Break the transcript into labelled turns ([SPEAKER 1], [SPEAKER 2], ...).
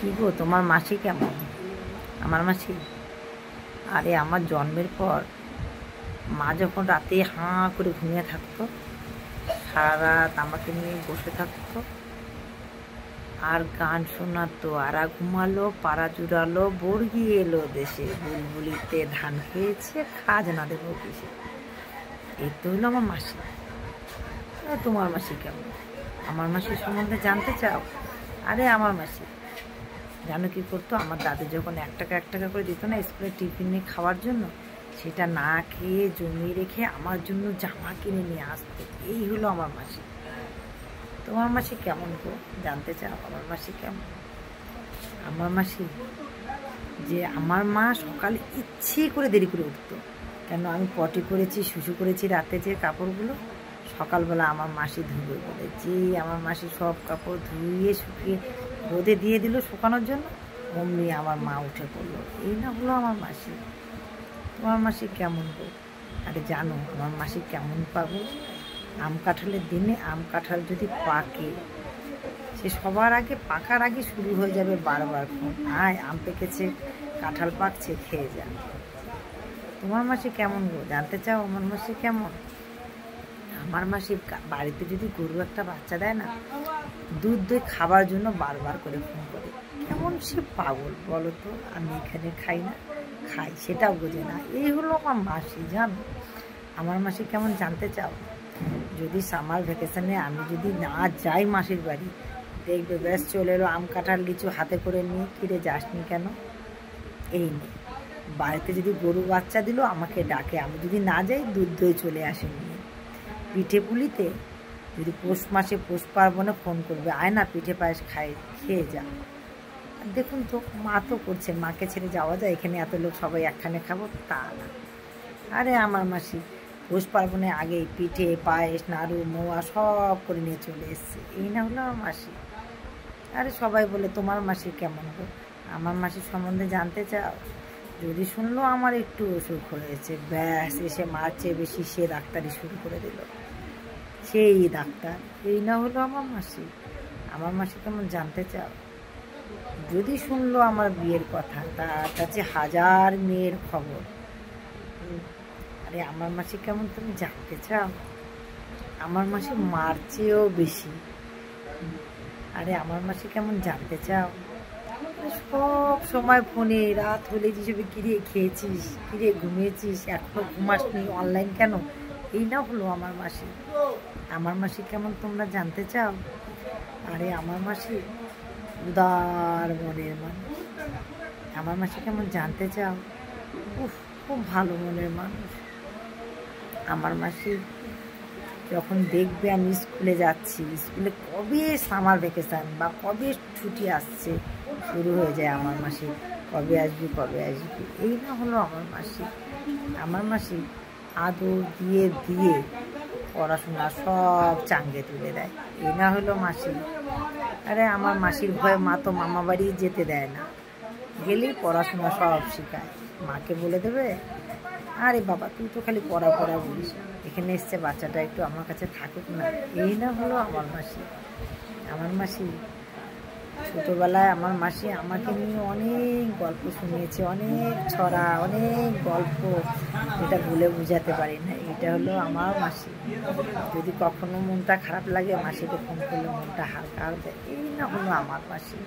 [SPEAKER 1] কি গো, তোমার মাসি কেমন? আমার মাসি, আরে আমার জন্মের পর মা যখন রাতে হাঁ করে ঘুমিয়ে থাকতো, সারা রাত আমাকে নিয়ে বসে থাকতো আর গান শোনাতো, আরা ঘুমালো, পাড়া জুড়ালো, বর্গি এলো দেশে, বুলবুলিতে ধান খেয়েছে, খাজনা দেবো কিসে। এই তো হলো আমার মাসি। তোমার মাসি কেমন? আমার মাসির সম্বন্ধে জানতে চাও? আরে আমার মাসি জানো কি করতো? আমার দাদু যখন 1 টাকা করে দিত না স্কুলে টিফিন নিয়ে খাওয়ার জন্য, সেটা না খেয়ে জমিয়ে রেখে আমার জন্য জামা কিনে নিয়ে আসতো। এই হলো আমার মাসি। তোমার মাসি কেমন গো, জানতে চাও আমার মাসি কেমন? আমার মাসি, যে আমার মা সকালে ইচ্ছে করে দেরি করে উঠতো, কেন আমি পটি করেছি, শুশু করেছি, রাতে যে কাপড়গুলো সকালবেলা আমার মাসি ধুবে বলে, যে আমার মাসি সব কাপড় ধুয়ে শুকিয়ে রোদে দিয়ে দিল শুকানোর জন্য, অমনি আমার মা উঠে পড়লো। এই না হলো আমার মাসি। তোমার মাসি কেমন গো? আরে জানো আমার মাসি কেমন পাবো? আম কাঁঠালের দিনে আম কাঁঠাল যদি পাকে, সে সবার আগে পাকার আগে শুরু হয়ে যাবে বারবার ফোন, আয় আম পেকেছে, কাঁঠাল পাকছে, খেয়ে যা। তোমার মাসি কেমন গো, জানতে চাও আমার মাসি কেমন? আমার মাসি বাড়িতে যদি গরু একটা বাচ্চা দেয় না, দুধ দই খাবার জন্য বারবার করে ফোন করে। কেমন সে পাগল বলো তো? আমি এখানে খাই না, খাই সেটাও বোঝে না। এই হলো আমার মাসি, জানো আমার মাসি কেমন জানতে চাও? যদি সামার ভ্যাকেশনে আমি যদি না যাই মাসির বাড়ি, দেখবে ব্যাস চলে এলো আম কাঁঠাল লিচু হাতে করে নিয়ে, কিরে যাসনি কেন? এই নে। বাড়িতে যদি গরু বাচ্চা দিল আমাকে ডাকে, আমি যদি না যাই দুধ দই চলে আসে নিয়ে। পিঠে পুলিতে যদি পৌষ মাসে পৌষ পার্বণে ফোন করবে, আয় না পিঠে পায়েস খাই, খেয়ে যা। দেখুন তো মা তো করছে, মাকে ছেড়ে যাওয়া যায়? এখানে এত লোক সবাই একখানে খাবো তা না। আরে আমার মাসি পৌষ পার্বণে আগেই পিঠে পায়েস নাড়ু মোয়া সব করে নিয়ে চলে এসছে। এই না হলো আমার মাসি। আরে সবাই বলে তোমার মাসি কেমন গো? আমার মাসির সম্বন্ধে জানতে চাও? যদি শুনলো আমার একটু অসুখ হয়েছে, ব্যাস এসে মার চেয়ে বেশি সে ডাক্তারি শুরু করে দিল, সেই ডাক্তার। এই না হলো আমার মাসি। আমার মাসি কেমন জানতে চাও? যদি শুনলো আমার বিয়ের কথা, তার কাছে 1000 মেয়ের খবর। আরে আমার মাসি কেমন তুমি জানতে চাও? আমার মাসি মার চেয়েও বেশি। আরে আমার মাসি কেমন জানতে চাও? সব সময় ফোনে, রাত হলে যেসবে কিরে খেয়েছিস, কিরে ঘুমিয়েছিস, এখনো ঘুমাসনি, অনলাইন কেন? এই না হলো আমার মাসি। আমার মাসি কেমন তোমরা জানতে চাও? আরে আমার মাসি উদার মনের মানুষ। আমার মাসি কেমন জানতে চাও? উফ, খুব ভালো মনের মানুষ। আমার মাসি যখন দেখবে আমি স্কুলে যাচ্ছি, স্কুলে কবে সামার ভ্যাকেশান বা কবে ছুটি আসছে শুরু হয়ে যায় আমার মাসি, কবে আসবি কবে আসবি। এই না হলো আমার মাসি। আমার মাসি আদর দিয়ে দিয়ে পড়াশোনা সব চাঙ্গে তুলে দেয়। এই না হলো মাসি। আরে আমার মাসির ভয়ে মা তো মামা বাড়ি যেতে দেয় না, গেলেই পড়াশোনা সব শেখায়। মাকে বলে দেবে, আরে বাবা তুই তো খালি পড়া পড়া বলিস, এখানে এসছে বাচ্চাটা একটু আমার কাছে থাকুক না। এই না হলো আমার মাসি। আমার মাসি ছোটোবেলায় আমার মাসি আমাকে নিয়ে অনেক গল্প শুনিয়েছে, অনেক ছড়া, অনেক গল্প, যেটা বলে বোঝাতে পারি না। এটা হলো আমার মাসি। যদি কখনো মনটা খারাপ লাগে মাসিকে ফোন করলে মনটা হালকা হয়ে যায়। এই না হলো আমার মাসি।